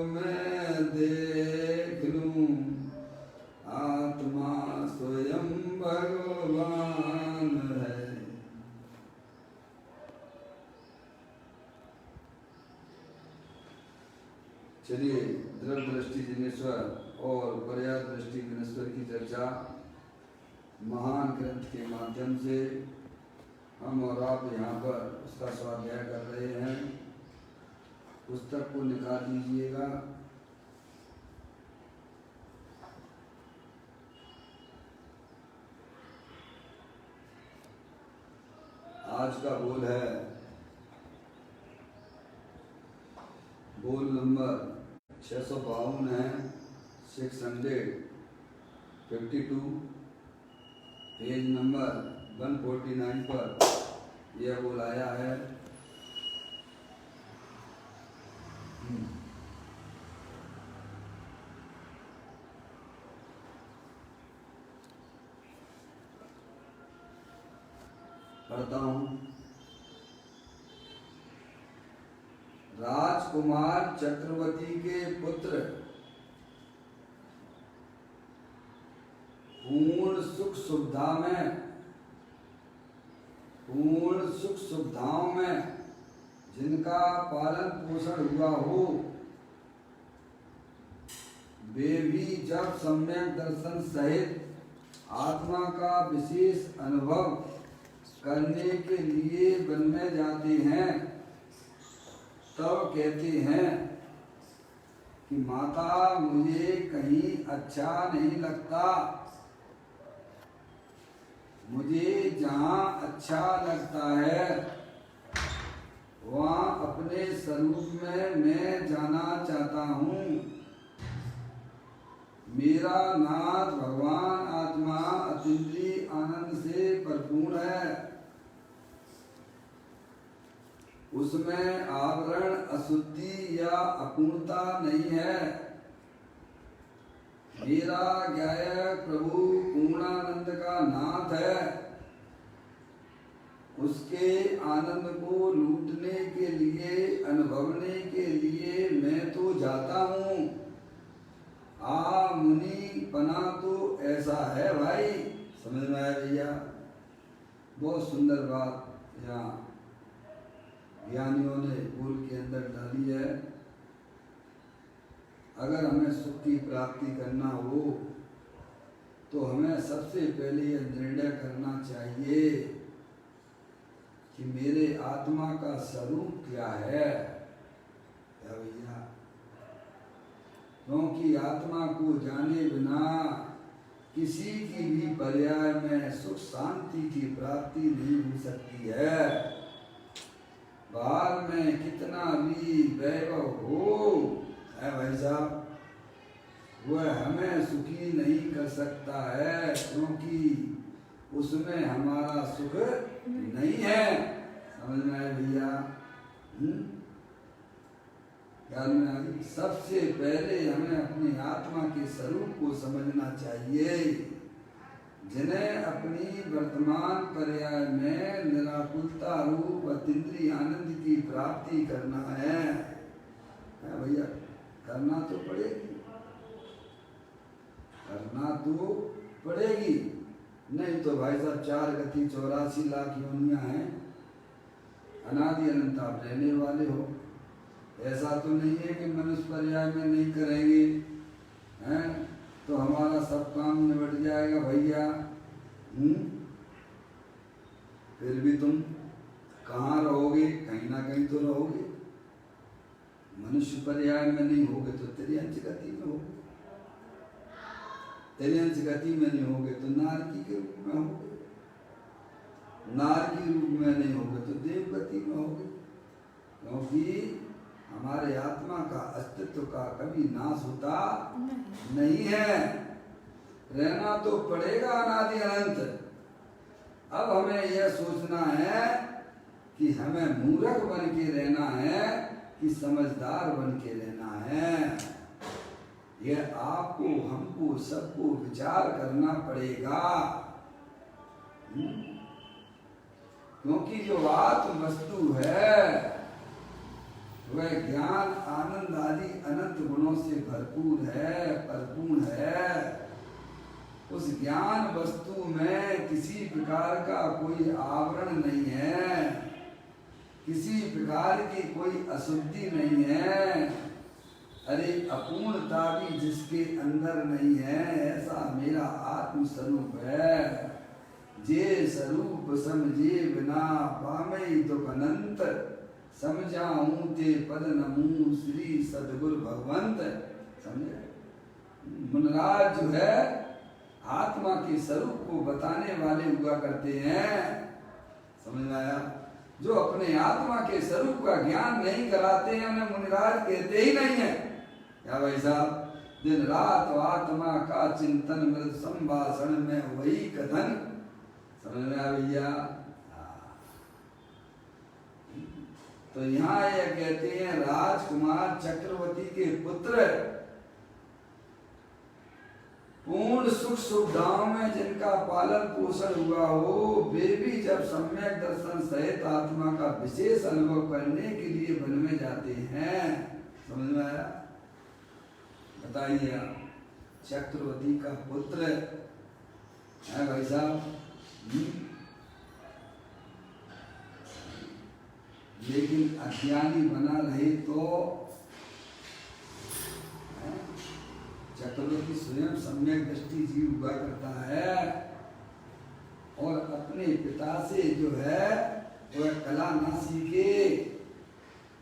मैं देख लूं, आत्मा स्वयं भगवान है। चलिए द्रव्य दृष्टि जिनेश्वर और पर्याय दृष्टि जिनेश्वर की चर्चा महान ग्रंथ के माध्यम से हम और आप यहाँ पर उसका स्वाध्याय कर रहे हैं। पुस्तक को निकाल लीजिएगा। आज का बोल है बोल नंबर 652 है, 652, पेज नंबर 149 पर यह बोल आया है। पढ़ता हूँ। राजकुमार चक्रवर्ती के पुत्र पूर्ण सुख सुविधाओं में जिनका पालन पोषण हुआ हो, वे भी जब सम्यक दर्शन सहित आत्मा का विशेष अनुभव करने के लिए वन में जाते हैं, तब कहते हैं कि माता मुझे कहीं अच्छा नहीं लगता, मुझे जहाँ अच्छा लगता है वहाँ अपने स्वरूप में मैं जाना चाहता हूँ। मेरा नाथ भगवान आत्मा अतीन्द्रिय आनंद से भरपूर है, उसमें आवरण अशुद्धि या अपूर्णता नहीं है। मेरा गायक प्रभु पूर्णानंद का नाथ है, उसके आनंद को लूटने के लिए, अनुभवने के लिए मैं तो जाता हूँ। आ मुनि पना तो ऐसा है भाई। समझ में आया भैया? बहुत सुंदर बात यहाँ ज्ञानियों ने बोल के अंदर डाली है। अगर हमें सुख की प्राप्ति करना हो तो हमें सबसे पहले यह निर्णय करना चाहिए कि मेरे आत्मा का स्वरूप क्या है। क्या भैया? क्योंकि आत्मा को जाने बिना किसी की भी पर्याय में सुख शांति की प्राप्ति नहीं हो सकती है। बाहर में कितना भी वैभव हो है भाई साहब, वह हमें सुखी नहीं कर सकता है, क्योंकि उसमें हमारा सुख नहीं है। समझ में आए भैया? ख्याल में आ गई? सबसे पहले हमें अपनी आत्मा के स्वरूप को समझना चाहिए, जिन्हें अपनी वर्तमान पर्याय में निराकुलता रूप अतीन्द्रिय आनंद की प्राप्ति करना है भैया। करना तो पड़ेगी, करना तो पड़ेगी, नहीं तो भाई साहब 4 गति 84 लाख योनियां हैं, अनादि अनंत आप रहने वाले हो। ऐसा तो नहीं है कि मनुष्य पर्याय में नहीं करेंगे हैं तो हमारा सब काम निबट जाएगा भैया। फिर भी तुम कहाँ रहोगे? कहीं ना कहीं तो रहोगे। मनुष्य पर्याय में नहीं होगे तो त्रियंच गति में होगे, त्रियंच गति में नहीं होगे तो नारकी के रूप में होगे, नारकी रूप में नहीं होगे तो देव गति में होगे। क्योंकि हमारे आत्मा का अस्तित्व का कभी नाश होता नहीं है, रहना तो पड़ेगा अनादि अनंत। अब हमें यह सोचना है कि हमें मूर्ख बन के रहना है कि समझदार बन के रहना है। यह आपको, हमको, सबको विचार करना पड़ेगा। क्योंकि जो आत्म वस्तु है वह ज्ञान आनंद आदि अनंत गुणों से भरपूर है, परिपूर्ण है। उस ज्ञान वस्तु में किसी प्रकार का कोई आवरण नहीं है, किसी प्रकार की कोई अशुद्धि नहीं है। अरे अपूर्णता भी जिसके अंदर नहीं है, ऐसा मेरा आत्म स्वरूप है। जे स्वरूप समझे बिना पामे तो अनंत, समझाऊं ते पद नमू श्री सदगुरु भगवंत। समझे? मुनराज जो है आत्मा के स्वरूप को बताने वाले हुआ करते हैं। समझ में आया? जो अपने आत्मा के स्वरूप का ज्ञान नहीं कराते हैं उन्हें मुनिराज कहते ही नहीं है। क्या भाई साहब? दिन रात आत्मा का चिंतन मृत संभाषण में वही कथन। समझ में आया भैया? तो यहाँ ये कहते हैं राजकुमार चक्रवर्ती के पुत्र पूर्ण सुख सुविधाओं में जिनका पालन पोषण हुआ हो, वे भी जब सम्यक दर्शन सहित आत्मा का विशेष अनुभव करने के लिए वन में जाते हैं। समझ में आया? बताइए आप, चक्रवर्ती का पुत्र है भाई साहब, लेकिन अज्ञानी बना रहे तो चक्रवर्ती स्वयं सम्यक दृष्टि जीव हुआ करता है और अपने पिता से जो है वह कला ना सीखे,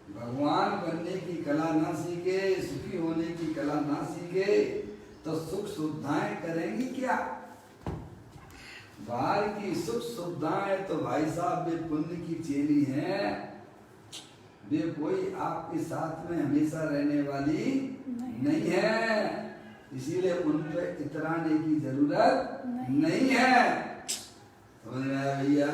भगवान बनने की कला ना सीखे, सुखी होने की कला ना सीखे तो सुख सुविधाएं करेंगी क्या? बाहर की सुख सुविधाएं तो भाई साहब वे पुण्य की चेली हैं, वे कोई आपके साथ में हमेशा रहने वाली नहीं है। इसीलिए उन पर इतराने की जरूरत नहीं है। समझ में आया भैया?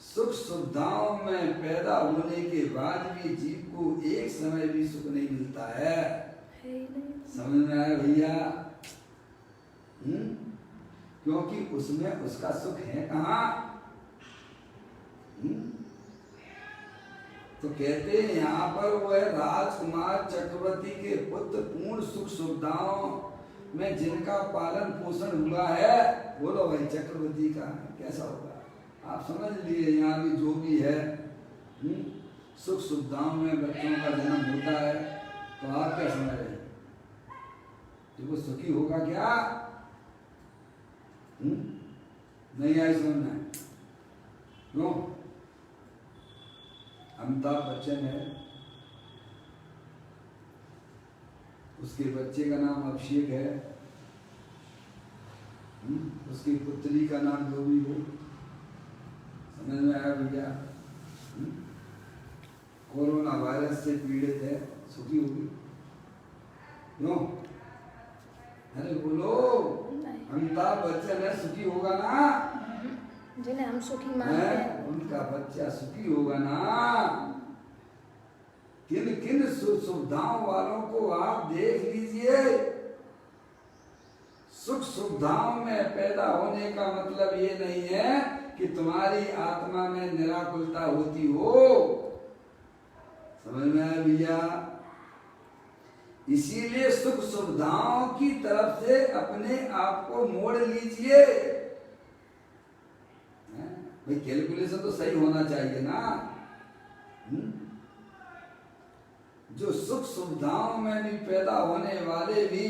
सुख सुविधाओं में पैदा होने के बाद भी जीव को एक समय भी सुख नहीं मिलता है। समझ में आया भैया? क्योंकि उसमें उसका सुख है कहाँ? तो कहते हैं यहाँ पर वह राजकुमार चक्रवर्ती के पुत्र पूर्ण सुख सुविधाओं में जिनका पालन पोषण हुआ है। बोलो भाई चक्रवर्ती का कैसा होगा? आप समझ लिए यहाँ भी जो भी है सुख सुविधाओं में बच्चों का जन्म होता है तो आप क्या समझ रहे हैं? तो वो सुखी होगा क्या? नहीं आई समझ में? क्यों? अमिताभ बच्चन है, उसके बच्चे का नाम अभिषेक है, उसकी पुत्री का नाम जो भी हो। समझ में आया भैया? कोरोना वायरस से पीड़ित है, सुखी होगी? क्यों? अरे बोलो, अमिताभ बच्चन है, सुखी होगा ना? जिन्हें हम सुखी मानते हैं उनका बच्चा सुखी होगा ना? किन किन सुविधाओं वालों को आप देख लीजिए। सुख सुविधाओं में पैदा होने का मतलब ये नहीं है कि तुम्हारी आत्मा में निराकुलता होती हो। समझ में आया भैया? इसीलिए सुख सुविधाओं की तरफ से अपने आप को मोड़ लीजिए। भाई कैलकुलेशन तो सही होना चाहिए ना। जो सुख सुविधाओं में भी पैदा होने वाले भी,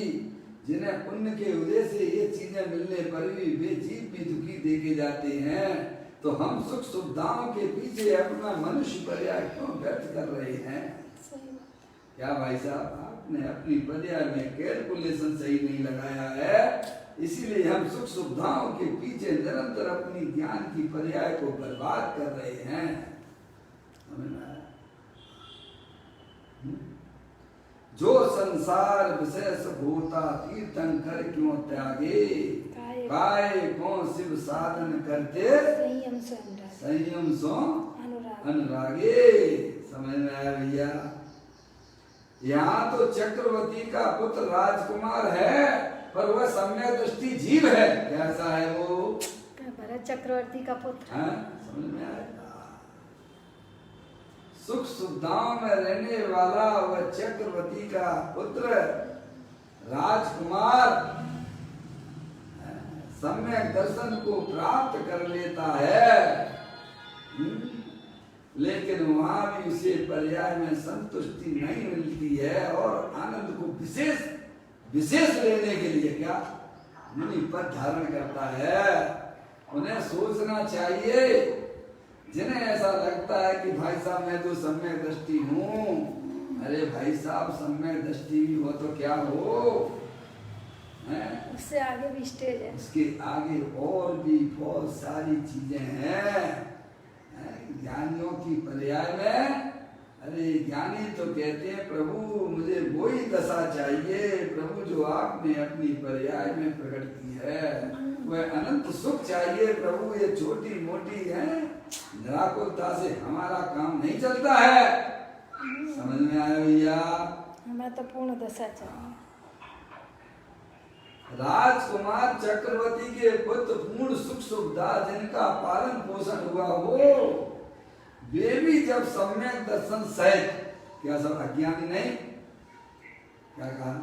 जिन्हें पुण्य के उदय से ये चीजें मिलने पर भी वे जीव भी दुखी देखे जाते हैं, तो हम सुख सुविधाओं के पीछे अपना मनुष्य पर्याय क्यों व्यर्थ कर रहे हैं? क्या भाई साहब, आपने अपनी पर्याय में कैलकुलेशन सही नहीं लगाया है, इसीलिए हम सुख सुविधाओं के पीछे निरंतर अपनी ज्ञान की पर्याय को बर्बाद कर रहे हैं। जो संसार विशेष होता तीर्थंकर क्यों त्यागे, काय को शिव साधन करते संयम सो अनुरागे। समझ में आया भैया? यहाँ तो चक्रवर्ती का पुत्र राजकुमार है पर वह सम्यक दृष्टि जीव है। कैसा है वो? भरत चक्रवर्ती का पुत्र। समझ में आया? सुख सुविधाओं में रहने वाला वह वह चक्रवर्ती का पुत्र राजकुमार सम्यक दर्शन को प्राप्त कर लेता है, लेकिन वहां भी उसे पर्याय में संतुष्टि नहीं मिलती है और आनंद को विशेष लेने के लिए क्या मुनि पद धारण करता है। उन्हें सोचना चाहिए, जिन्हें ऐसा लगता है कि भाई साहब मैं तो सम्यक दृष्टि हूँ, अरे भाई साहब सम्यक दृष्टि भी हो तो क्या हो, उससे आगे भी स्टेज है, उसके आगे और भी बहुत सारी चीजें हैं। ज्ञानियों की पर्याय में, अरे ज्ञानी तो कहते हैं प्रभु मुझे वही दशा चाहिए प्रभु जो आपने अपनी पर्याय में प्रकट की है, वह अनंत सुख चाहिए प्रभु, ये छोटी मोटी है निराकुलता से हमारा काम नहीं चलता है। समझ में आया भैया? हमें तो पूर्ण दशा चाहिए। राजकुमार चक्रवर्ती के पुत्र पूर्ण सुख सुविधा जिनका पालन पोषण हुआ हो, वे भी जब सम्यक दर्शन सहित, क्या सब अज्ञानी नहीं, क्या कहा,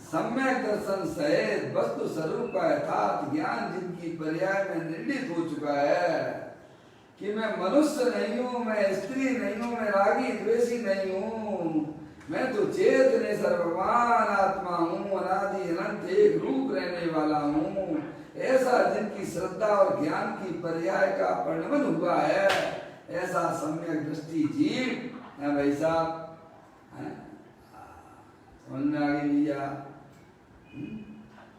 सम्यक दर्शन सहित वस्तु स्वरूप का यथार्थ ज्ञान जिनकी पर्याय में निर्णित हो चुका है कि मैं मनुष्य नहीं हूँ, मैं स्त्री नहीं हूँ, मैं रागी द्वेषी नहीं हूँ, मैं तो चेतन सर्वमान आत्मा हूँ, अनादि अनंत एक रूप रहने वाला हूँ, ऐसा जिनकी श्रद्धा और ज्ञान की पर्याय का परिणमन हुआ है, ऐसा सम्यक दृष्टि जीव है भाई साहब। समझ में आ गई भैया?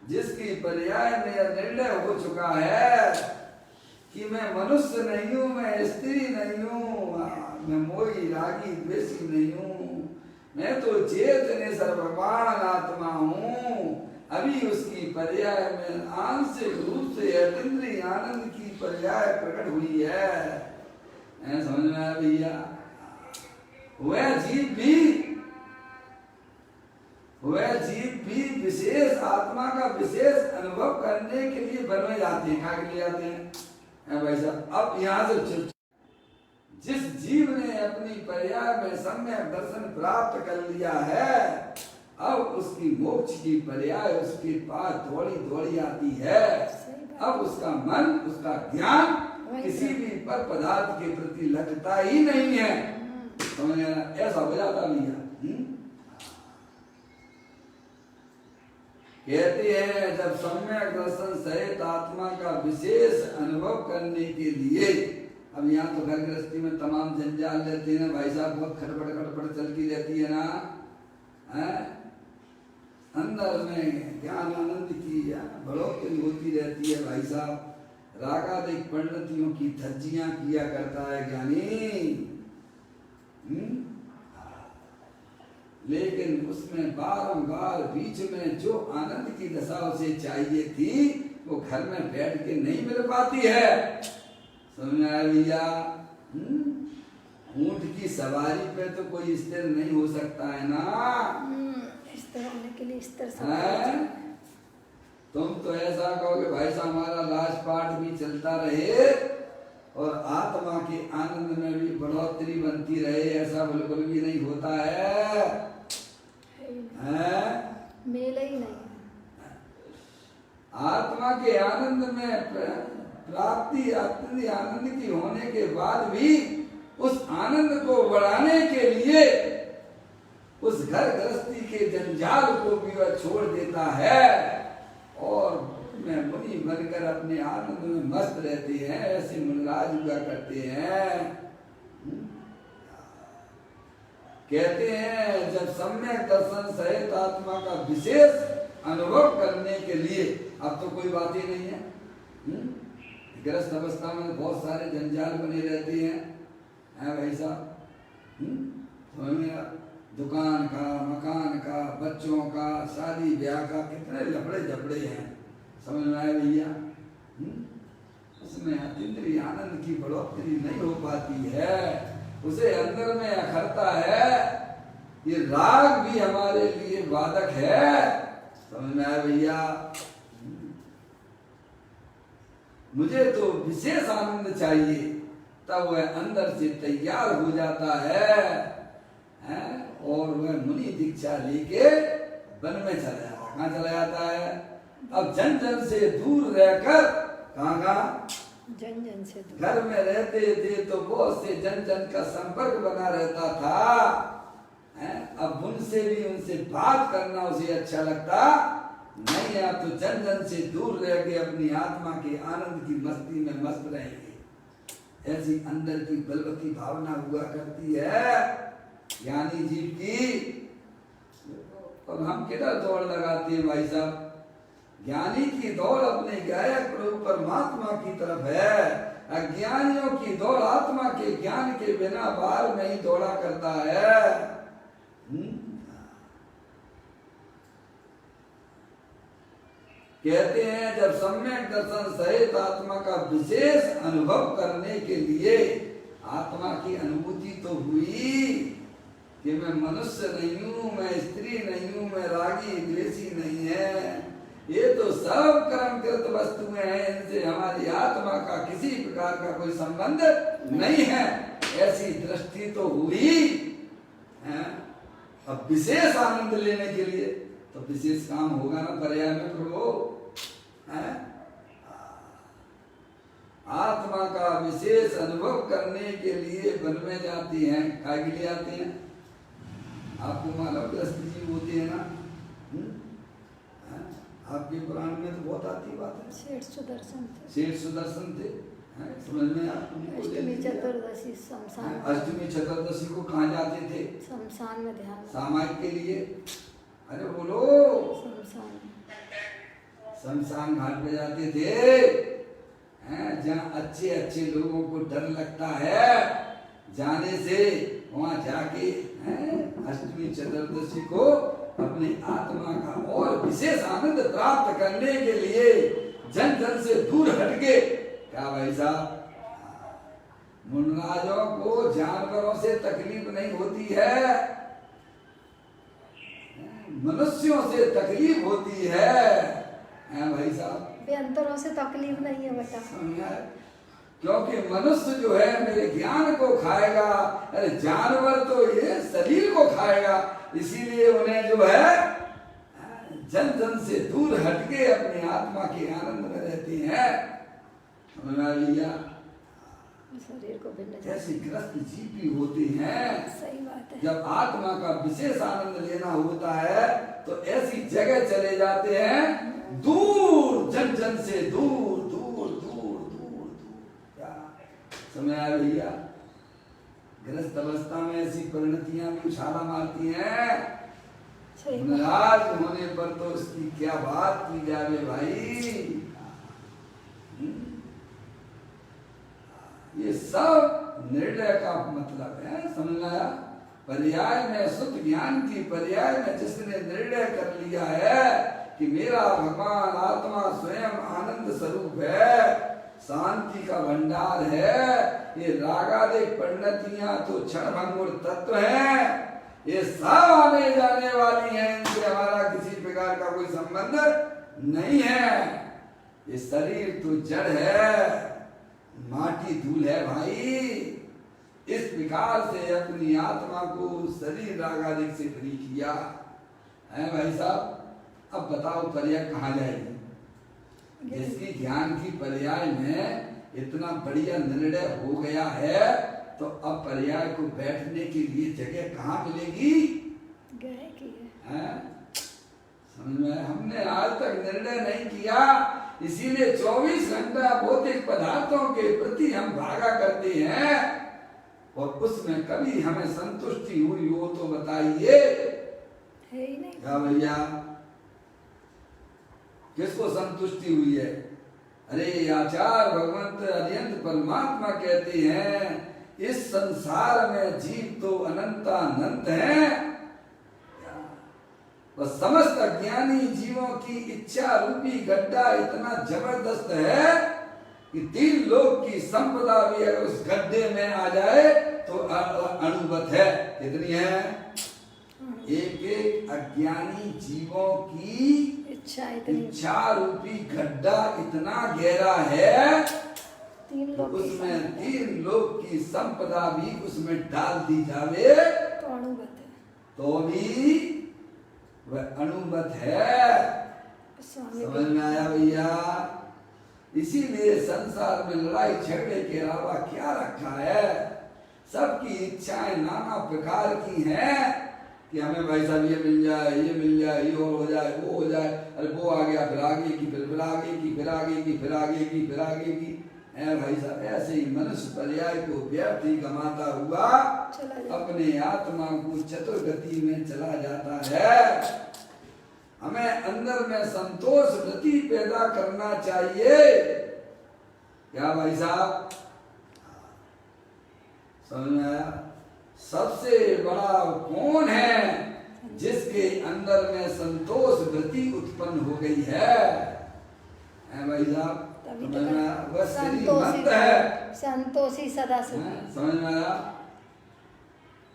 जिसकी पर्याय में यह निर्णय हो चुका है कि मैं मनुष्य नहीं हूँ, मैं स्त्री नहीं हूँ, मैं मोही रागी द्वेषी नहीं हूँ, मैं तो चेतन सर्वमान आत्मा हूँ, अभी उसकी पर्याय में आंशिक रूप से अतीन्द्रिय आनंद की पर्याय प्रकट हुई है। समझ में आया भैया? वह जीव भी विशेष आत्मा का विशेष अनुभव करने के लिए बनवाए जाते हैं। क्या लिए जाते हैं भाई साहब? अब यहाँ से जिस जीव ने अपनी पर्याय में सम्यक दर्शन प्राप्त कर लिया है, अब उसकी मोक्ष की पर्याय उसके पास दौड़ी दौड़ी आती है। अब उसका मन, उसका ज्ञान किसी भी पर पदार्थ के प्रति लगता ही नहीं है। समझ में? ऐसा हो जाता भैया। कहते हैं जब सम्यक दर्शन सहित आत्मा का विशेष अनुभव करने के लिए, अब यहाँ तो घर गृहस्थी में तमाम जंजाल रहते हैं भाई साहब, बहुत खटपट चलती रहती है ना, अंदर में ज्ञान आनंद की बढ़ोतरी होती रहती है भाई साहब। रागादिक परिणतियों की धज्जियां किया करता है ज्ञानी, लेकिन उसमें बारंबार बीच में जो आनंद की दशा उसे चाहिए थी वो घर में बैठ के नहीं मिल पाती है। समझ में आया भैया? ऊंट की सवारी पे तो कोई स्थिर नहीं हो सकता है ना, स्थिर होने के लिए स्थिर तुम तो ऐसा कहोगे भाई साहब हमारा राजपाट भी चलता रहे और आत्मा के आनंद में भी बढ़ोतरी बनती रहे, ऐसा बिल्कुल भी नहीं होता है, मेल ही नहीं। आत्मा के आनंद में प्राप्ति अत्यंत आनंद की होने के बाद भी उस आनंद को बढ़ाने के लिए उस घर गृहस्थी के जंजाल को भी वह छोड़ देता है और मैं मुनि बनकर अपने आनंद में मस्त रहते हैं। ऐसे मुनिराज हुआ करते हैं। कहते हैं जब सम्यक दर्शन सहित आत्मा का विशेष अनुभव करने के लिए, अब तो कोई बात ही नहीं है, गृहस्थ अवस्था में बहुत सारे जंजाल बने रहते हैं भाई साहब, दुकान का, मकान का, बच्चों का, शादी ब्याह का, कितने लफड़े झपड़े हैं। समझ में आया भैया? उसमें अतीन्द्रिय आनंद की बढ़ोतरी नहीं हो पाती है, उसे अंदर में अखरता है। ये राग भी हमारे लिए बाधक है। समझ में आया भैया? मुझे तो विशेष आनंद चाहिए, तब वह अंदर से तैयार हो जाता है अपनी दीक्षा लेके वन में चला जाता। कहाँ चला जाता है? अब जन जन से दूर रहकर कहाँ जन जन से दूर। घर में रहते थे तो बहुत से जन जन का संपर्क बना रहता था। अब उनसे भी उनसे बात करना उसे अच्छा लगता नहीं। आप तो जन जन से दूर रह के अपनी आत्मा के आनंद की मस्ती में मस्त रहेंगे। ऐसी अंदर की बलवती भावना हुआ करती है ज्ञानी जीव की। और हम किधर दौड़ लगाते हैं भाई साहब? ज्ञानी की दौड़ अपने गायक प्रभु परमात्मा की तरफ है। अज्ञानियों की दौड़ आत्मा के ज्ञान के बिना बाहर में ही दौड़ा करता है। कहते हैं जब सम्यक दर्शन सहित आत्मा का विशेष अनुभव करने के लिए आत्मा की अनुभूति तो हुई कि मैं मनुष्य नहीं हूं, मैं स्त्री नहीं हूं, मैं रागी द्वेषी नहीं है, ये तो सब कर्मकृत वस्तुएं हैं, इनसे हमारी आत्मा का किसी प्रकार का कोई संबंध नहीं है, ऐसी दृष्टि तो हुई है। अब विशेष आनंद लेने के लिए तो विशेष काम होगा ना पर्याय में प्रभु। आत्मा का विशेष अनुभव करने के लिए वन में जाती हैं। काय के लिए आती हैं? आपको मालूम ग्रस्त जीव होते हैं ना? आपके पुराण में तो बहुत आती बात है। सेठ सुदर्शन थे। सेठ सुदर्शन थे, समझ में आपको? अष्टमी चतुर्दशी शमशान। अष्टमी चतुर्दशी को कहाँ जाते थे? शमशान में ध्यान। सामायिक के लिए। अरे बोलो। शमशान। शमशान घाट पे जाते थे, जहाँ अच्छे अच्छे लोगों को डर लगता है जाने से, वहाँ जाके अष्टमी चतुर्दशी को अपने आत्मा का और विशेष आनंद प्राप्त करने के लिए जन जन से दूर हटके। क्या भाई साहब? मुनराजों को जानवरों से तकलीफ नहीं होती है, मनुष्यों से तकलीफ होती है भाई साहब। अंतरों से तकलीफ नहीं है बेटा, क्योंकि मनुष्य जो है मेरे ज्ञान को खाएगा, अरे जानवर तो ये शरीर को खाएगा, इसीलिए उन्हें जो है जन जन से दूर हटके अपनी आत्मा के आनंद में रहती हैं। लिया शरीर को ऐसे ग्रस्त जीव भी होते हैं। सही बात है। जब आत्मा का विशेष आनंद लेना होता है तो ऐसी जगह चले जाते हैं दूर, जन जन से दूर दूर दूर दूर दूर। क्या समय आया भैया? ग्रस्त अवस्था में ऐसी परिणतियां भी उछाला मारती हैं। नाराज होने पर तो उसकी क्या बात की जावे भाई। ये सब निर्णय का मतलब है, समझ आया? पर्याय में शुद्ध ज्ञान की पर्याय में जिसने निर्णय कर लिया है कि मेरा भगवान आत्मा स्वयं आनंद स्वरूप है, शांति का भंडार है, ये रागादिक परिणतियां तो क्षण भंगुर तत्व हैं, ये सब आने जाने वाली हैं, इनसे हमारा किसी प्रकार का कोई संबंध नहीं है। ये शरीर तो जड़ है, माटी धूल है भाई। इस प्रकार से अपनी आत्मा को शरीर रागादिक से फ्री किया है भाई साहब। अब बताओ पर्याय कहाँ जाएगी? जिसकी ज्ञान की पर्याय में इतना बढ़िया निर्णय हो गया है तो अब पर्याय को बैठने के लिए जगह कहाँ मिलेगी? गए की है। समझ में? हमने आज तक निर्णय नहीं किया, इसीलिए 24 घंटा भौतिक पदार्थों के प्रति हम भागा करते हैं और उसमें कभी हमें संतुष्टि हुई हो तो बताइए। है ही नहीं। क्या भैया? किसको संतुष्टि हुई है? अरे आचार्य भगवंत अत्यंत परमात्मा कहते हैं इस संसार में जीव तो अनंतानंत हैं, वह समस्त अज्ञानी जीवों की इच्छा रूपी गड्ढा इतना जबरदस्त है कि 3 लोक की संपदा भी अगर उस गड्ढे में आ जाए तो अणुवत है। कितनी है? एक एक अज्ञानी जीवों की इच्छा रूपी गड्ढा इतना गहरा है, 3 लोक उसमें 3 लोक की संपदा भी उसमें डाल दी जावे तो अणुवत है, तो भी वह अनुमत है। स्वामी समझ में आया भैया? इसीलिए संसार में लड़ाई झगड़े के अलावा क्या रखा है? सबकी इच्छाएं नाना प्रकार की हैं कि हमें भाई साहब ये मिल जाए, ये मिल जाए, ये और हो जाए, वो हो जाए, अरे वो आ गया, फिर आगे की, फिर आगे की, फिर आगे की, फिर आगे की, फिर आगे की। है भाई साहब, ऐसे ही मनुष्य पर्याय को व्यर्थ ही कमाता हुआ अपने आत्मा को चतुर्गति में चला जाता है। हमें अंदर में संतोष वृत्ति पैदा करना चाहिए। क्या भाई साहब? समझ में आया? सबसे बड़ा कौन है जिसके अंदर में संतोष वृत्ति उत्पन्न हो गई है? भाई साहब, समझ में आया? वह श्रीमंत है, संतोषी सदा सुखी। समझ में आया?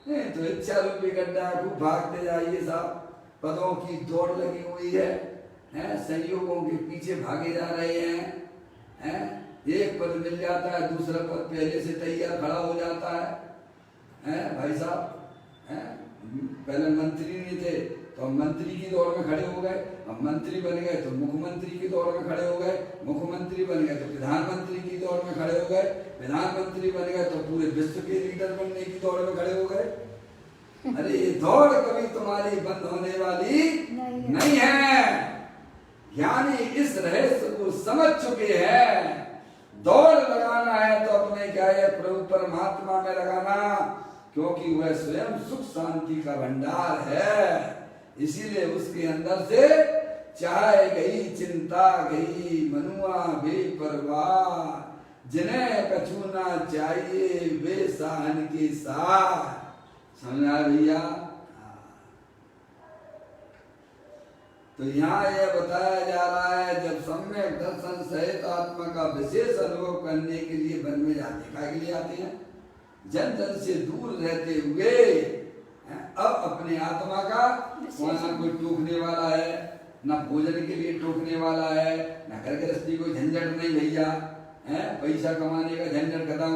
नहीं तो इच्छा रूपी गड्ढा खूब भागते जाइए साहब, पदों की दौड़ लगी हुई है, संयोगों के पीछे भागे जा रहे हैं, एक पद मिल जाता है, दूसरा पद पहले से तैयार खड़ा हो जाता है भाई साहब। पहले मंत्री नहीं थे तो हम मंत्री की दौड़ में खड़े हो गए, अब मंत्री बन गए तो मुख्यमंत्री की दौड़ में खड़े हो गए, मुख्यमंत्री बन गए तो प्रधानमंत्री की दौड़ में खड़े हो गए, प्रधानमंत्री बन गए तो पूरे विश्व के लीडर बनने की दौड़ में खड़े हो गए। अरे ये दौड़ कभी तुम्हारी बंद होने वाली नहीं है। ज्ञानी इस रहस्य को समझ चुके हैं। दौड़ लगाना है तो अपने क्या है, प्रभु परमात्मा में लगाना, क्योंकि वह स्वयं सुख शांति का भंडार है। इसीलिए उसके अंदर से चाहे गई चिंता गई, मनुआ बेपरवाह, जिन्हें कछु ना चाहिए वे सहन के साथ। समझा भैया? तो यहाँ यह बताया जा रहा है, जब सम्यक दर्शन सहित आत्मा का विशेष अनुभव करने के लिए वन में जाते, क्या के लिए आते हैं? जन जन से दूर रहते हुए अब अपने आत्मा का वहाँ ना कोई टोकने वाला है, ना भोजन के लिए टोकने वाला है, ना घर गृहस्थी कोई झंझट नहीं भैया, पैसा कमाने का झंझट खत्म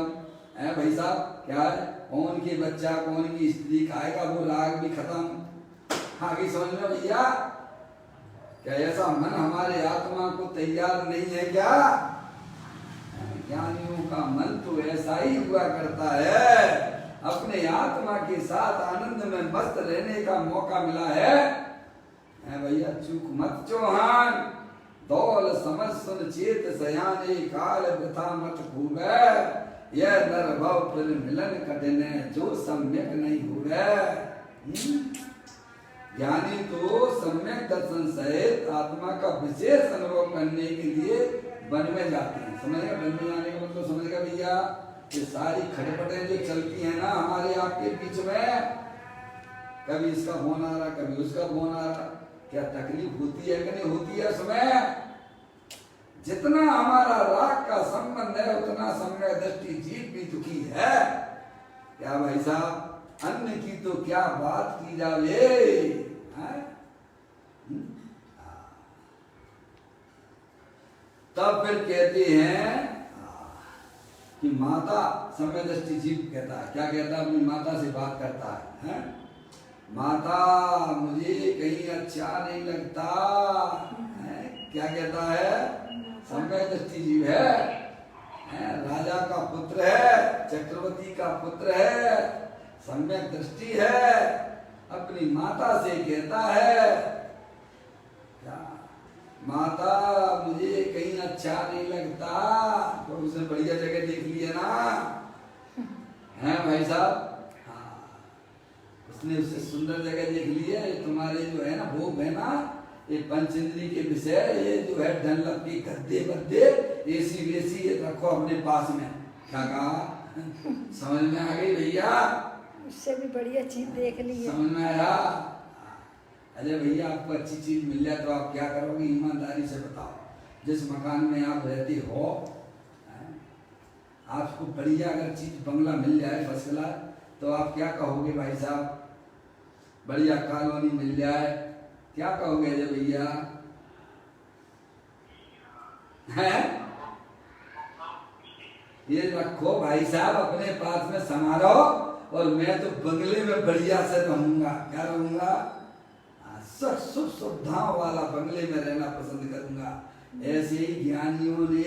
है भाई साहब। क्या है, कौन की बच्चा कौन की स्त्री खाएगा वो राग भी खत्म। आगे समझ में भैया? क्या ऐसा मन हमारे आत्मा को तैयार नहीं है क्या? ज्ञानियों का मन तो ऐसा ही हुआ करता है। अपने आत्मा के साथ आनंद में मस्त रहने का मौका मिला है भैया। चूक मत चौहान, दौल समझ सुन चेत सयाने, काल वृथा मत भूवे, यह नर भव फिर मिलन कठिन जो सम्यक नहीं हुए। ज्ञानी तो सम्यक दर्शन सहित आत्मा का विशेष अनुभव करने के लिए वन में जाते हैं। समझेगा? वन में जाने का मतलब समझेगा भैया? ये सारी खटपटें जो चलती हैं ना हमारे आपके बीच में, कभी इसका फोन आ रहा, कभी उसका फोन आ रहा, क्या तकलीफ होती है कि नहीं होती है? समय जितना हमारा राग का संबंध है उतना सम्यक दृष्टि जीव भी दुखी है। क्या भाई साहब? अन्य की तो क्या बात की जावे। तब फिर कहते हैं कि माता सम्य दृष्टि जीव कहता है, क्या कहता है? अपनी माता से बात करता है, माता मुझे कहीं अच्छा नहीं लगता है। क्या कहता है? सम्य दृष्टि जीव है, राजा का पुत्र है, चक्रवर्ती का पुत्र है, सम्यक दृष्टि है, अपनी माता से कहता है क्या? माता मुझे कहीं अच्छा नहीं लगता। तो उसने बढ़िया जगह देख ली है ना, है भाई साहब? हाँ, उसने उससे सुंदर जगह देख ली है। तुम्हारे जो है ना भोग है ना, ये पंचेंद्री के विषय, ये जो है डनलप की गद्दे बद्दे एसी वेसी ये रखो अपने पास में। क्या कहा? समझ में आ गई भैया? उससे भी बढ़िया चीज देख ली है। समझ में आया? अरे भैया, आपको अच्छी चीज मिल जाए तो आप क्या करोगे? ईमानदारी से बताओ। जिस मकान में आप रहते हो, आपको बढ़िया अगर चीज बंगला मिल जाए फर्स्ट क्लास, तो आप क्या कहोगे भाई साहब? बढ़िया कॉलोनी मिल जाए, क्या कहोगे अजय भैया? है ये रखो भाई साहब अपने पास में संभालो, और मैं तो बंगले में बढ़िया से रहूंगा। क्या रहूंगा? सुख सुविधाओं वाला बंगले में रहना पसंद करूंगा। ऐसे ही ज्ञानियों ने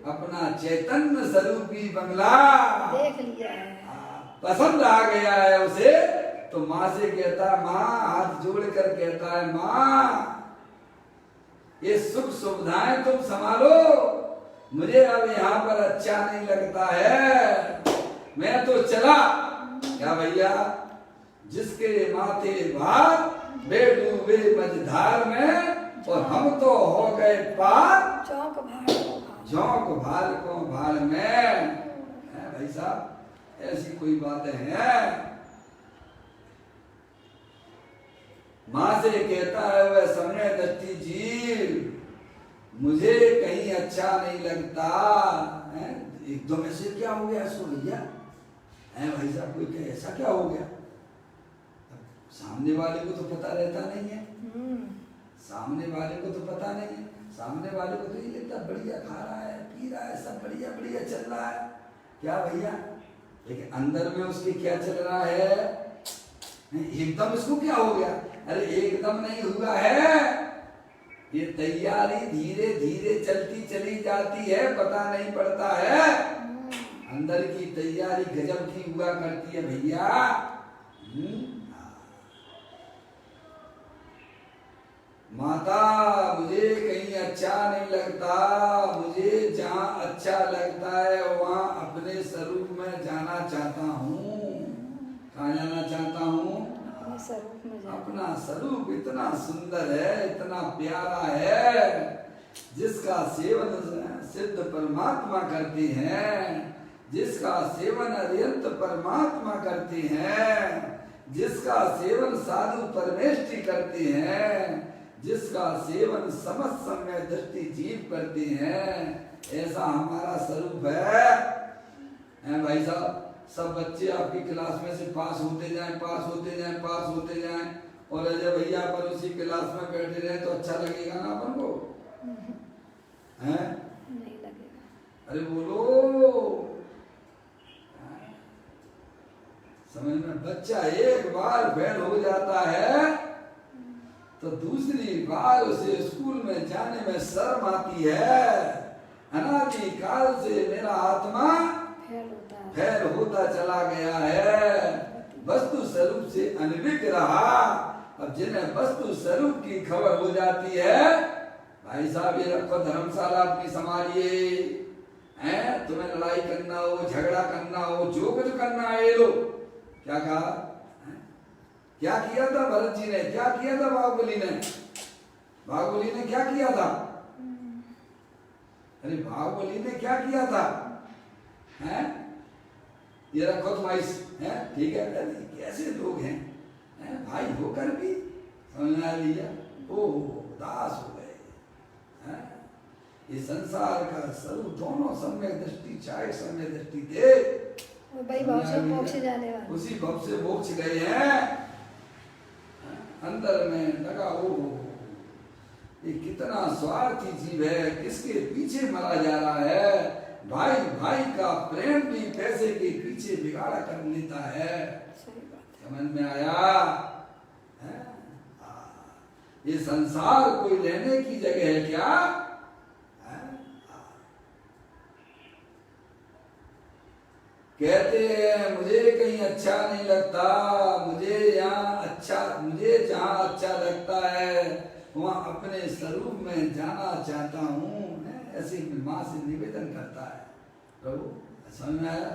अपना चैतन्य स्वरूपी बंगला देख लिया है, पसंद आ गया है उसे, तो माँ से कहता है, माँ हाथ जोड़ कर कहता है, माँ ये सुख सुविधाएं तुम संभालो, मुझे अब यहाँ पर अच्छा नहीं लगता है, मैं तो चला। क्या भैया, जिसके माथे भार वे डूबे मझधार में, और हम तो हो गए पार चौक भाड़ को भाड़। झोंक भार को भार में। है भाई साहब, ऐसी कोई बातें हैं। माँ से कहता है वह समय दृष्टि जीव, मुझे कहीं अच्छा नहीं लगता है। एकदम ऐसे क्या हो गया इसको भैया? है भाई साहब, कोई क्या ऐसा क्या हो गया? सामने वाले को तो पता रहता नहीं है, सामने वाले को तो पता नहीं है, सामने वाले को तो ये लगता बढ़िया खा रहा है, पी रहा है, सब बढ़िया बढ़िया चल रहा है। क्या भैया, लेकिन अंदर में उसके क्या चल रहा है? एकदम इसको क्या हो गया? अरे एकदम नहीं हुआ है, ये तैयारी धीरे धीरे चलती चली जाती है, पता नहीं पड़ता है। अंदर की तैयारी गजब की हुआ करती है भैया। माता मुझे कहीं अच्छा नहीं लगता, मुझे जहाँ अच्छा लगता है वहाँ अपने स्वरूप में जाना चाहता हूँ। कहाँ जाना चाहता हूँ? अपने स्वरूप में जाना। अपना स्वरूप इतना सुंदर है, इतना प्यारा है, जिसका सेवन सिद्ध परमात्मा करते हैं, जिसका सेवन अरिहंत परमात्मा करते हैं, जिसका सेवन साधु परमेष्टि करते हैं, जिसका सेवन समस्त समय दृष्टि जीव करते हैं, ऐसा हमारा स्वरूप है भाई साहब। सब बच्चे आपकी क्लास में से पास होते जाएं, पास होते जाएं, पास होते जाएं, और अजय भैया पर उसी क्लास में बैठे रहे तो अच्छा लगेगा ना अपन को? हैं? नहीं लगेगा। अरे बोलो, समझ में? बच्चा एक बार फेल हो जाता है तो दूसरी बार उसे स्कूल में जाने में शर्म आती है। अनादि काल से मेरा आत्मा फेल होता चला गया है, वस्तु स्वरूप से अनभिज्ञ रहा। अब जिन्हें वस्तु स्वरूप की खबर हो जाती है, भाई साहब ये रखो धर्मशाला अपनी संभालिए, हैं? तुम्हें लड़ाई करना हो, झगड़ा करना हो, जो कुछ करना है ये लो। क्या कहा? क्या किया था भरत जी ने? क्या किया था बाहुबली ने? बाहुबली ने क्या किया था? अरे बाहुबली ने क्या किया था? हैं? ये रखो तुम्हारी, हैं? ठीक है। अरे कैसे लोग हैं, भाई होकर भी समझ आ लिया, ओ दास हो गए। हैं? ये संसार का स्वरूप दोनों सम्यक दृष्टि, चाहे सम्यक दृष्टि दे, भाई भाव से मोक्ष जाने वाले, उसी भव से मोक्ष गए हैं। अंदर में लगा हो ये कितना स्वार्थी जीव है, किसके पीछे मरा जा रहा है। भाई भाई का प्रेम भी पैसे के पीछे बिगाड़ा कर लेता है। समझ में आया? ये संसार कोई रहने की जगह है क्या? कहते हैं मुझे कहीं अच्छा नहीं लगता, मुझे जहाँ अच्छा लगता है वहाँ अपने स्वरूप में जाना चाहता हूँ। ऐसे माँ से निवेदन करता है। प्रभु समझ में आया?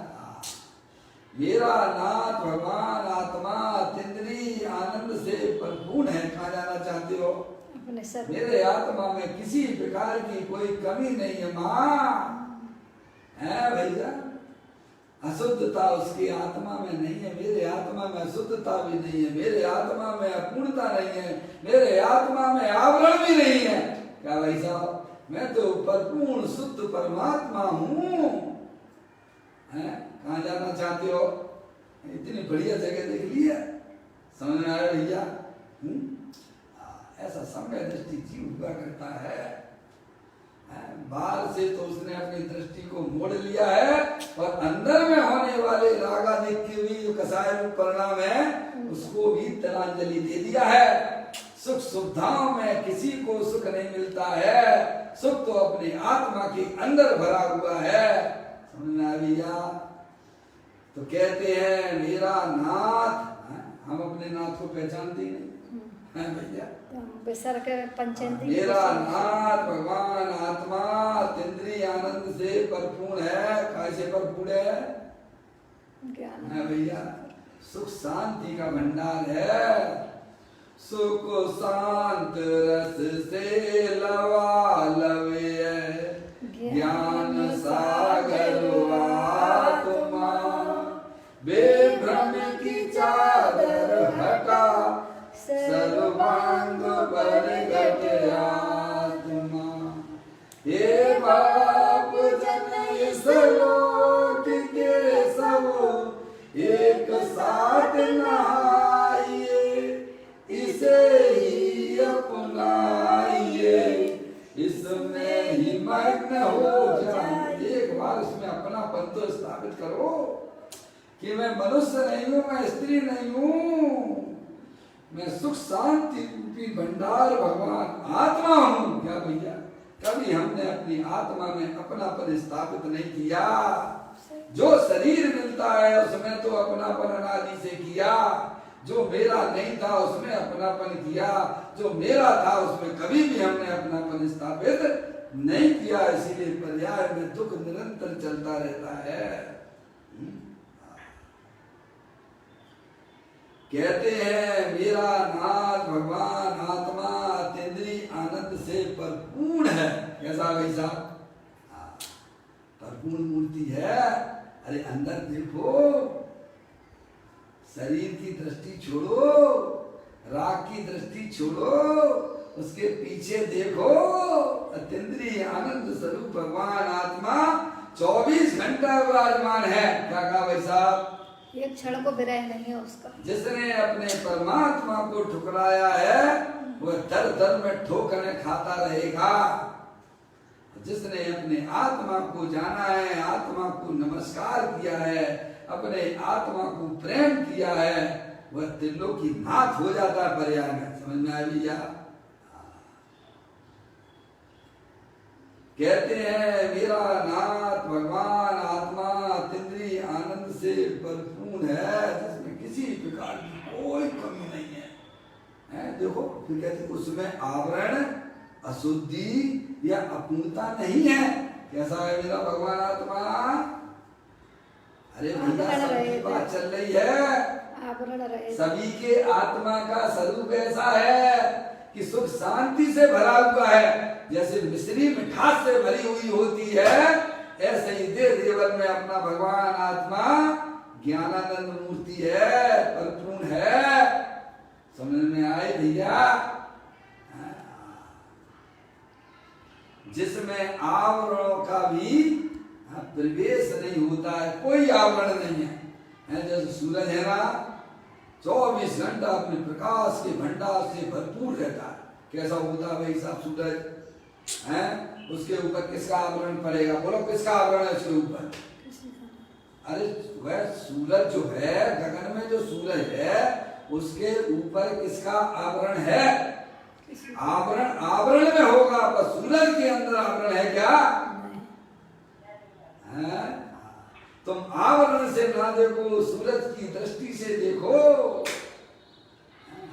मेरा नाथ भगवान आत्मा अतीन्द्रिय आनंद से परिपूर्ण है। कहाँ जाना चाहते हो? अपने स्वरूप। मेरे आत्मा में किसी प्रकार की कोई कमी नहीं है माँ, है भैया। अशुद्धता उसकी आत्मा में नहीं है, मेरे आत्मा में अशुद्धता भी नहीं है, मेरे आत्मा में अपूर्णता नहीं है, मेरे आत्मा में आवरण भी नहीं है। क्या भाई साहब, मैं तो परिपूर्ण शुद्ध परमात्मा हूँ। कहाँ जाना चाहते हो? इतनी बढ़िया जगह देख ली है, समझ में आया भैया? ऐसा समय दृष्टि जीव हुआ करता है। बाहर से तो उसने अपनी दृष्टि को मोड़ लिया है और अंदर में होने वाले रागादिक के भी जो कसाय रूप परिणाम है उसको भी तिलांजलि दे दिया है। सुख सुविधाओं में किसी को सुख नहीं मिलता है, सुख तो अपनी आत्मा के अंदर भरा हुआ है। समझ में आ गया? तो कहते हैं मेरा नाथ, हम अपने नाथ को पहचानते ही नहीं है भैया। मेरा नाथ भगवान आत्मा इंद्रिय आनंद से परिपूर्ण है। कैसे परिपूर्ण है भैया? सुख शांति का भंडार है। सुख शांत रस से लवालवे ज्ञान सागर आत्मा बेभ्रम की चादर हटा सर्वांग बरगट आत्मा। हे बाप जन इस लोक के सब एक साथ नहाइए, इसे ही अपनाइए, इसमें ही मग्न हो जाइए। एक बार उसमें अपनापन तो स्थापित करो कि मैं मनुष्य नहीं हूँ, मैं स्त्री नहीं हूँ, मैं सुख शांति रूपी भंडार भगवान आत्मा हूँ। क्या भैया? कभी हमने अपनी आत्मा में अपनापन स्थापित नहीं किया। जो शरीर मिलता है उसमें तो अपनापन अनादि से किया, जो मेरा नहीं था उसमें अपनापन किया, जो मेरा था उसमें कभी भी हमने अपनापन स्थापित नहीं किया। इसीलिए पर्याय में दुख निरंतर चलता रहता है। कहते हैं मेरा नाथ भगवान आत्मा अतीन्द्रिय आनंद से परिपूर्ण है। कैसा वैसा परिपूर्ण मूर्ति है। अरे अंदर देखो, शरीर की दृष्टि छोड़ो, राग की दृष्टि छोड़ो, उसके पीछे देखो अतीन्द्रिय आनंद स्वरूप भगवान आत्मा 24 घंटा विराजमान है। क्या कहा भाई साहब? एक क्षण को विरह नहीं है उसका। जिसने अपने परमात्मा को ठुकराया है वह दर दर में ठोकरें खाता रहेगा। जिसने अपने आत्मा को जाना है, आत्मा को नमस्कार किया है, अपने आत्मा को प्रेम किया है, वह त्रिलोकी नाथ हो जाता है पर्याय में। समझ में आ गया? कहते हैं मेरा नाथ भगवान आत्मा अतीन्द्रिय आनंद से परिपूर्ण है, जिसमें किसी प्रकार की कोई कमी नहीं है। देखो फिर कहते उसमें आवरण अशुद्धि या अपूर्णता नहीं है। कैसा है मेरा भगवान आत्मा? अरे भैया सबकी बात चल रही है। सभी के आत्मा का स्वरूप ऐसा है कि सुख शांति से भरा हुआ है। जैसे मिश्री मिठास से भरी हुई होती है, ऐसे ही देवल में अपना भगवान आत्मा ज्ञानानंद मूर्ति है, परिपूर्ण है। समझ में आए भैया? जिसमें आवरणों का भी प्रवेश नहीं होता है, कोई आवरण नहीं है। जैसे सूरज है ना, 24 घंटा अपने प्रकाश के भंडार से भरपूर रहता है। कैसा होता है भाई साहब सूरज? उसके ऊपर किसका आवरण पड़ेगा? बोलो किसका आवरण है उसके ऊपर? अरे वह सूरज जो है, गगन में जो सूरज है उसके ऊपर किसका आवरण है? आवरण आवरण में होगा, पर सूरज के अंदर आवरण है क्या? तुम आवरण से ना देखो, सूरज की दृष्टि से देखो।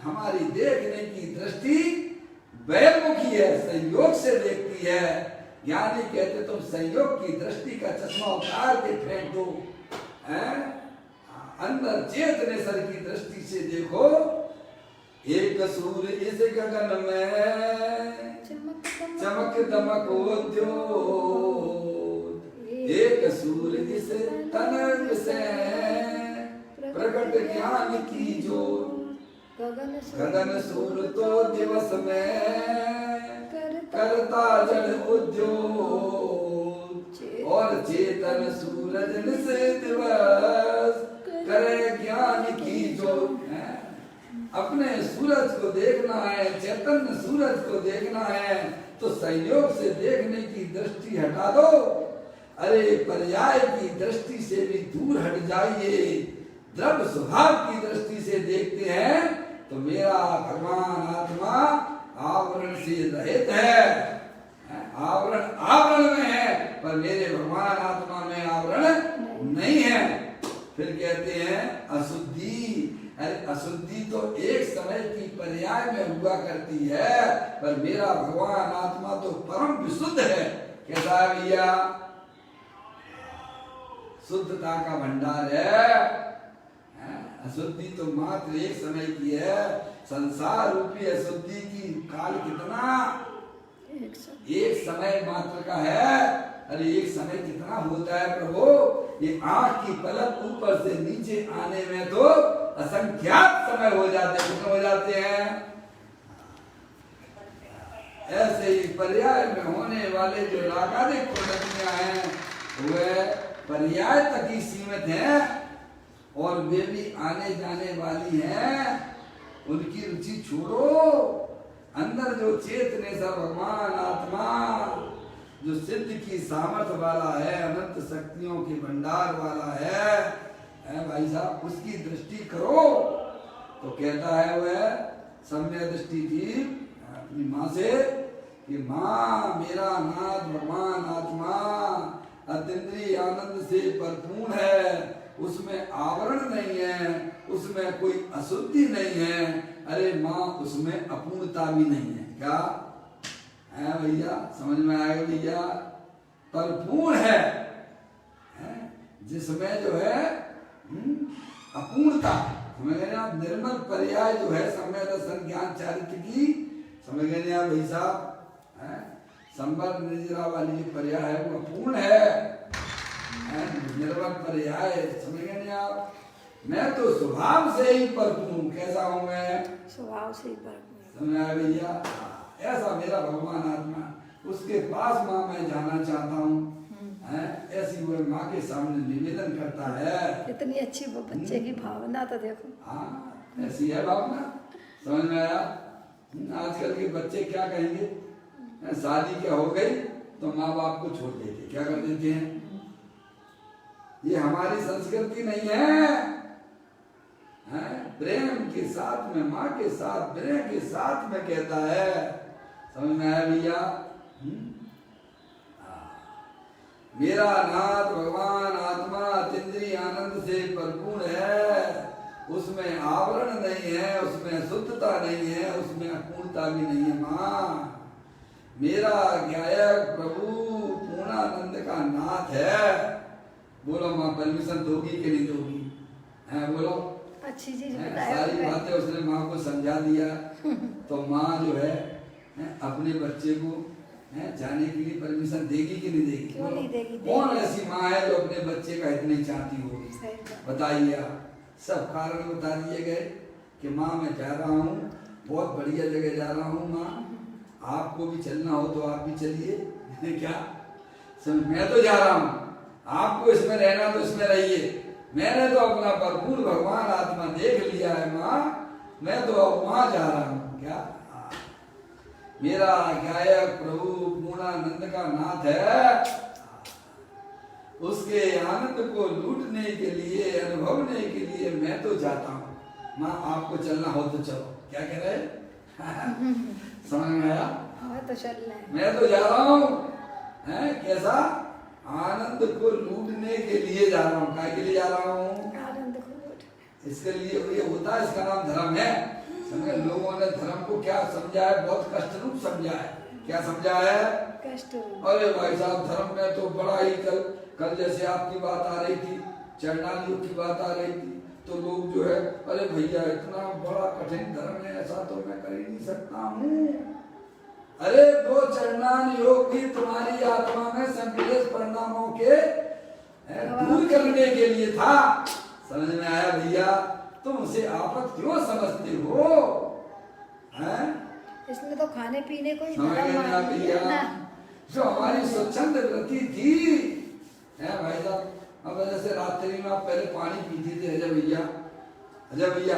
हमारी देखने की दृष्टि वैमुखी है, संयोग से देखती है। ज्ञानी कहते तुम संयोग की दृष्टि का चश्मा उतार के फेंक दो, अंदर चेतनेश्वर की दृष्टि से देखो। एक सूर्य इस गगन में चमक दमक उद्योत, एक सूर्य इस तन से प्रकट ज्ञान की जो। गगन सूर्य तो दिवस में करता जड़ उद्योग, और चेतन सूरज निस दिवस करे ज्ञान की जो। अपने सूरज को देखना है, चैतन्य सूरज को देखना है तो संयोग से देखने की दृष्टि हटा दो। अरे पर्याय की दृष्टि से भी दूर हट जाइए। द्रव्य स्वभाव की दृष्टि से देखते हैं तो मेरा भगवान आत्मा आवरण से रहित है। आवरण आवरण में है पर मेरे भगवान आत्मा में आवरण नहीं है। फिर कहते हैं अशुद्धि। अरे अशुद्धि तो एक समय की पर्याय में हुआ करती है पर मेरा भगवान आत्मा तो परम विशुद्ध है। कैसा है भैया? शुद्धता का भंडार है। अशुद्धि तो मात्र एक समय की है। संसार रूपी अशुद्धि की काल कितना? एक समय मात्र का है। अरे एक समय कितना होता है प्रभु? ये आंख की पलक ऊपर से नीचे आने में तो असंख्यात समय हो जाते हैं। कितने हो जाते हैं? ऐसे ही पर्याय में होने वाले जो रागादिक प्रवृत्तियां हैं वे पर्याय तक ही सीमित हैं और वे भी आने जाने वाली हैं। उनकी रुचि छोड़ो। अंदर जो चेतनेश्वर भगवान आत्मा जो सिद्ध की सामर्थ्य वाला है, अनंत शक्तियों के भंडार वाला है भाई साहब, उसकी दृष्टि करो। तो कहता है वह सम्यक दृष्टि की अपनी माँ से कि माँ मेरा नाथ भगवान आत्मा अतीन्द्रिय आनंद से भरपूर है, उसमें आवरण नहीं है, उसमें कोई अशुद्धि नहीं है। अरे माँ उसमें अपूर्णता भी नहीं है। क्या है भैया? समझ में आएगा भैया? भरपूर है जिसमें जो है अपूर्णता। समझ गए आप? निर्मल पर्याय जो है समय दर्शन ज्ञान चारित्र की, समझ गए आप भाई साहब? संबल निर्जरा वाली जो पर्याय है वो अपूर्ण है। निर्मल पर्याय समझ गए आप? मैं तो स्वभाव से ही भरपूर। कैसा हूँ मैं? स्वभाव से ही भरपूर। समझ आया भैया? ऐसा मेरा भगवान आत्मा, उसके पास माँ मैं जाना चाहता हूँ। ऐसी वो माँ के सामने निवेदन करता है। इतनी अच्छी वो बच्चे की भावना तो देखो। हाँ ऐसी है भावना। समझ में आया? आजकल के बच्चे क्या कहेंगे? शादी क्या हो गई तो माँ बाप को छोड़ देते, क्या कर देते हैं? ये हमारी संस्कृति नहीं है। प्रेम के साथ में माँ के साथ, प्रेम के साथ में कहता है। समझ में आया भैया? मेरा नाथ भगवान आत्मा अतीन्द्रिय आनंद से भरपूर है, उसमें आवरण नहीं है, उसमें शुद्धता नहीं है, उसमें अपूर्णता भी नहीं है। माँ मेरा गायक प्रभु पूर्णानंद का नाथ है। बोलो माँ परमिशन दोगी कि नहीं दोगी? बोलो। अच्छी चीज सारी बातें उसने माँ को समझा दिया तो माँ जो है अपने बच्चे को जाने के लिए परमिशन देगी कि नहीं देगी? क्यों नहीं देगी? कौन ऐसी माँ है जो अपने बच्चे का इतनी चाहती होगी? बताइए आप। सब कारण बता दिए गए कि माँ मैं जा रहा हूँ, बहुत बढ़िया जगह जा रहा हूँ माँ, आपको भी चलना हो तो आप भी चलिए। क्या मैं तो जा रहा हूँ, आपको इसमें रहना तो इसमें रहिए। मैंने तो अपना भरपूर भगवान आत्मा देख लिया है माँ, मैं तो अब वहां जा रहा हूँ। क्या मेरा गायक प्रभु पूर्णानंद का नाथ है, उसके आनंद को लूटने के लिए, अनुभवने के लिए मैं तो जाता हूँ। माँ आपको चलना हो तो चलो। क्या कह रहे? समझ में आया? तो चलना है। मैं तो जा रहा हूँ। कैसा? आनंद को लूटने के लिए जा रहा हूँ। काय के लिए जा रहा हूँ? आनंद को लूट। इसके लिए ये होता है, इसका नाम धर्म है। समझे? लोगों ने धर्म को क्या समझा है? बहुत कष्ट रूप समझा है। क्या समझा है? कष्ट। अरे भाई साहब धर्म में तो बड़ा ही कल जैसे आपकी बात आ रही थी, चरणालियों की बात आ रही थी, तो लोग जो है अरे भैया इतना बड़ा कठिन धर्म है, ऐसा तो मैं कर ही नहीं सकता हूँ। अरे वो चरणान योग भी तुम्हारी आत्मा में संकलेश परिणामों के दूर करने के लिए था। समझ में आया भैया? तुम उसे आफत क्यों समझते हो? इसमें तो खाने पीने को ही समझ गए भैया? जो हमारी स्वच्छंद वृत्ति थी है भाई साहब। अब जैसे रात्रि में आप पहले पानी पीते थे, अजय भैया, अजय भैया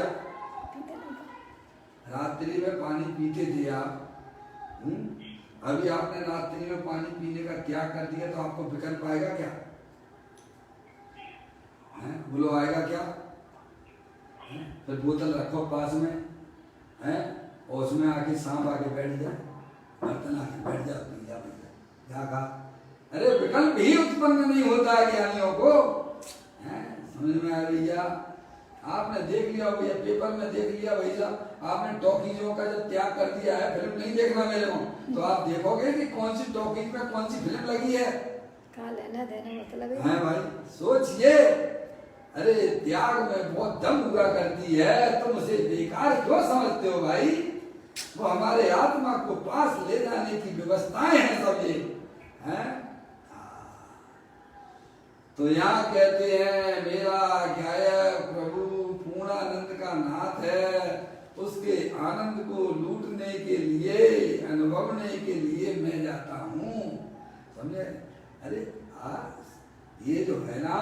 रात्रि में पानी पीते थे आप, अभी आपने रात्रि में पानी पीने का त्याग कर दिया तो आपको विकल्प आएगा क्या? बोलो आएगा क्या? फिर बोतल रखो पास में है और उसमें आके सांप आके बैठ जाए, बर्तन आके बैठ जाए, पी जा क्या कहा? अरे विकल्प ही उत्पन्न नहीं होता है ज्ञानियों को, समझ में आ भैया? आपने देख लिया भैया, पेपर में देख लिया भैया, आपने टॉकीजों का जब त्याग कर दिया है, फिल्म नहीं देखना मेरे को, तो आप देखोगे कि कौन सी टॉकीज में कौन सी फिल्म लगी है, कहाँ लेना देना मतलब है भाई? सोचिए, अरे त्याग में बहुत दम हुआ करती है, तुम उसे बेकार क्यों समझते हो भाई? वो हमारे आत्मा को पास ले जाने की व्यवस्थाएं हैं सब ये, हैं? तो यहाँ कहते हैं मेरा गायक प्रभु पूर्णानंद का नाथ है, उसके आनंद को लूटने के लिए, अनुभवने के लिए मैं जाता हूँ, समझे? अरे ये जो है ना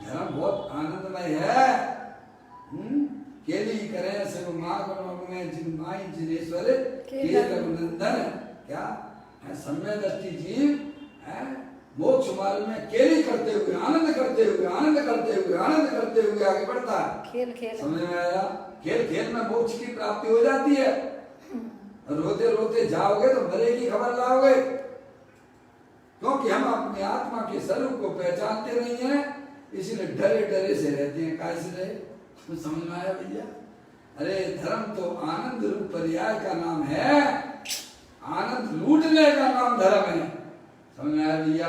धर्म बहुत आनंदमय है, केली करें शिव माँ में जिनमाई जिनेश्वर के रघुनंदन, क्या है? सम्य दृष्टि जीव है, मोक्ष मार्ग में केली करते हुए आनंद करते हुए आनंद करते हुए आनंद करते हुए आगे बढ़ता है। खेल खेल समझ में आया? खेल खेल में मोक्ष की प्राप्ति हो जाती है। रोते रोते जाओगे तो मरे की खबर लाओगे, क्योंकि हम अपनी आत्मा के स्वरूप को पहचानते नहीं है, इसलिए डरे डरे से रहते हैं। कैसे रहे? तो समझ में आया भैया? अरे धर्म तो आनंद रूप पर्याय का नाम है, आनंद लूटने का नाम धर्म है। समझ में आया भैया?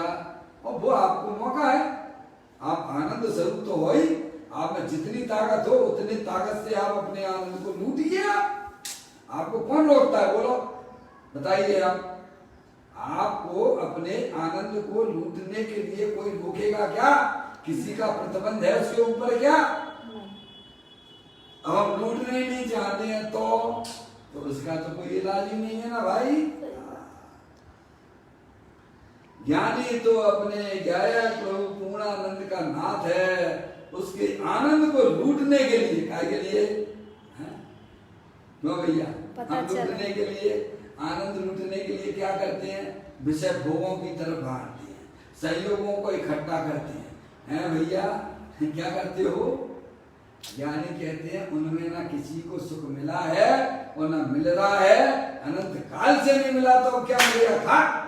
और वो आपको मौका है, आप आनंद स्वरूप तो हो ही, आप में जितनी ताकत हो उतनी ताकत से आप अपने आनंद को लूटिए। आपको कौन रोकता है? बोलो बताइए आप। आपको अपने आनंद को लूटने के लिए कोई रोकेगा क्या? किसी का प्रतिबंध है उसके ऊपर क्या? अब हम लूटने ही नहीं चाहते हैं तो उसका तो कोई इलाज ही नहीं है ना भाई। ज्ञानी तो अपने गायक प्रभु पूर्णानंद का नाथ है, उसके आनंद को लूटने के लिए, काय के लिए? क्यों भैया? हम लूटने के लिए, आनंद लूटने के लिए क्या करते हैं? विषय भोगों की तरफ भागते हैं, संयोगों को इकट्ठा करते हैं भैया? क्या करते हो? ज्ञानी कहते हैं उनमें ना किसी को सुख मिला है और ना मिल रहा है, अनंत काल से नहीं मिला तो क्या मिलेगा? खाक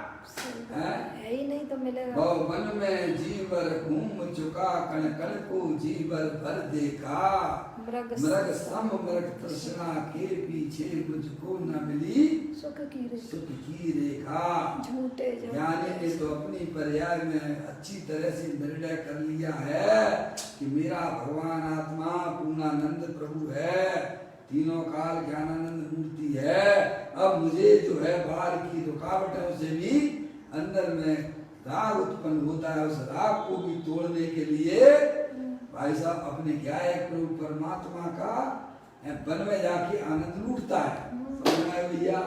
है ही नहीं तो मिलेगा। वन में जीवर घूम चुका, कण कण को जीवर भर देखा, मृग सम मृग तृष्णा के पीछे मुझको न मिली सुख की रेखा। झूठे ज्ञानी ने तो अपनी पर्याय में अच्छी तरह से निर्णय कर लिया है कि मेरा भगवान आत्मा पूर्णानंद प्रभु है, तीनों काल ज्ञानानंद मूर्ति है। अब मुझे जो है बाहर की रुकावटों से भी अंदर में राग उत्पन्न होता है, उस राग को भी तोड़ने के लिए भाई साहब अपने गायक प्रभु परमात्मा का वन में जाके आनंद लूटता है। समझ में भैया?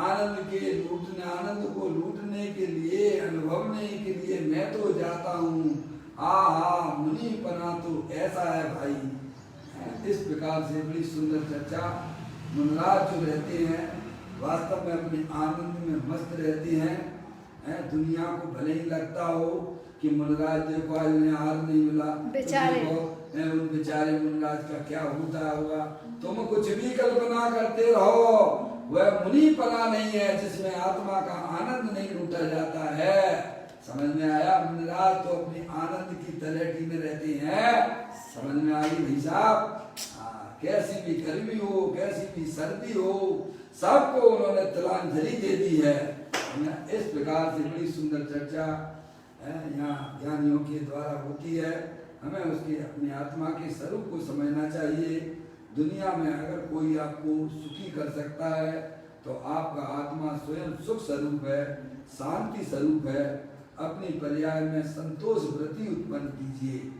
आनंद के लूटने, आनंद को लूटने के लिए, अनुभवने के लिए मैं तो जाता हूँ। मुनि पना तो ऐसा है भाई। इस प्रकार से बड़ी सुंदर चर्चा। मुनराज जो रहते हैं वास्तव में अपने आनंद में मस्त रहते हैं। दुनिया को भले ही लगता हो कि मुनराज देखो आज उन्हें हार नहीं मिला, बेचारे उन बेचारे मुनराज का क्या होता होगा। तुम कुछ भी कल्पना करते रहो, वह मुनि पना नहीं है जिसमें आत्मा का आनंद नहीं लूटा जाता है। समझ में आया? मुनराज तो अपनी आनंद की तलहटी में रहते हैं। समझ में आई भाई साहब? कैसी भी गर्मी हो, कैसी भी सर्दी हो, सबको उन्होंने तिलांजलि दे दी है। इस प्रकार से बड़ी सुंदर चर्चा यहाँ ज्ञानियों के द्वारा होती है। हमें उसके अपनी आत्मा के स्वरूप को समझना चाहिए। दुनिया में अगर कोई आपको सुखी कर सकता है तो आपका आत्मा स्वयं सुख स्वरूप है, शांति स्वरूप है। अपनी पर्याय में संतोष वृत्ति उत्पन्न कीजिए।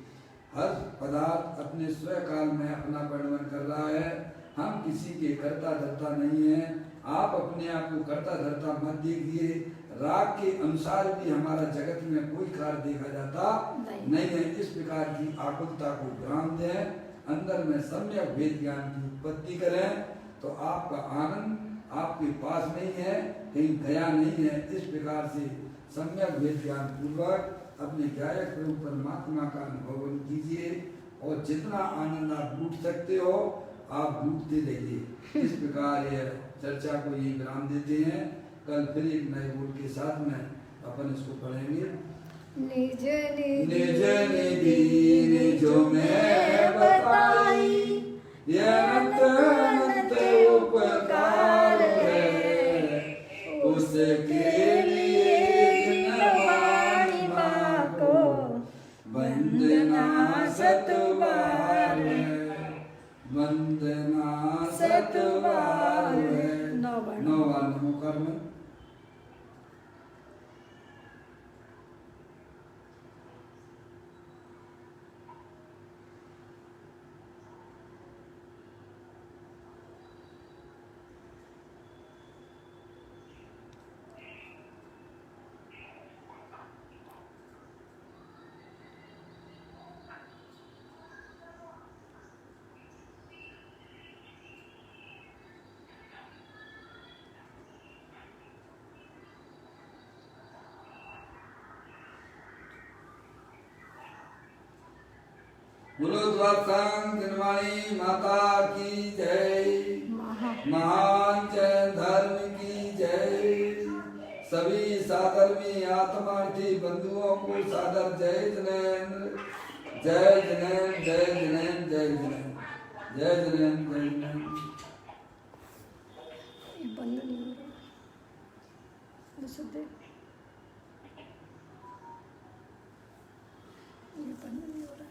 हर पदार्थ अपने स्वयं काल में अपना वर्णन कर रहा है। हम किसी के कर्ता धर्ता नहीं है। आप अपने आप को कर्ता धर्ता मत देखिए। राग के अनुसार भी हमारा जगत में कोई कार्य देखा जाता नहीं है। इस प्रकार की आकुलता को विराम दें। अंदर में सम्यक वेद ज्ञान की उत्पत्ति करें तो आपका आनंद आपके पास नहीं है, कहीं गया नहीं है। इस प्रकार से सम्यक वेद ज्ञान पूर्वक अपने गायक प्रभु परमात्मा का अनुभव कीजिए और जितना आनंद आप लूट सकते हो आप लूटते रहिए। इस प्रकार यह चर्चा को यही विराम देते हैं। कल फिर एक नए बोल के साथ में अपन इसको पढ़ेंगे। निज निज निधि निजो में बताई, यह अनंत अनंत उपकार है, उसके लिए जिनवाणी माँ को वंदना सतबार है, वंदना सतबार है। 9 बार नमोकार में बोलो द्वारकांग दिनवाणी माता की जय, महान जैन धर्म की जय। सभी साधर्मी आत्मार्थी बंधुओं को सादर जय जिनेन्द्र, जय जिनेन्द्र, जय जिनेन्द्र, जय जिनेन्द्र, जय जिनेन्द्र, जय जिनेन्द्र। ये बंद नहीं हो रहा, ऐसे देख, ये बंद नहीं हो रहा है।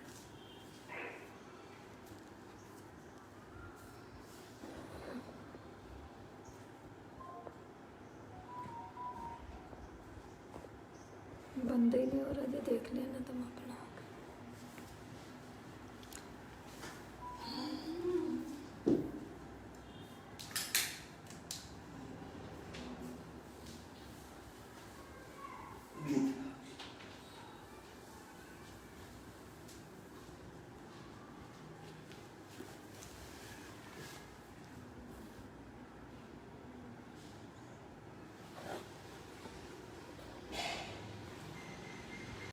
बंद ही नहीं हो रहा, जो देख लेना तुम।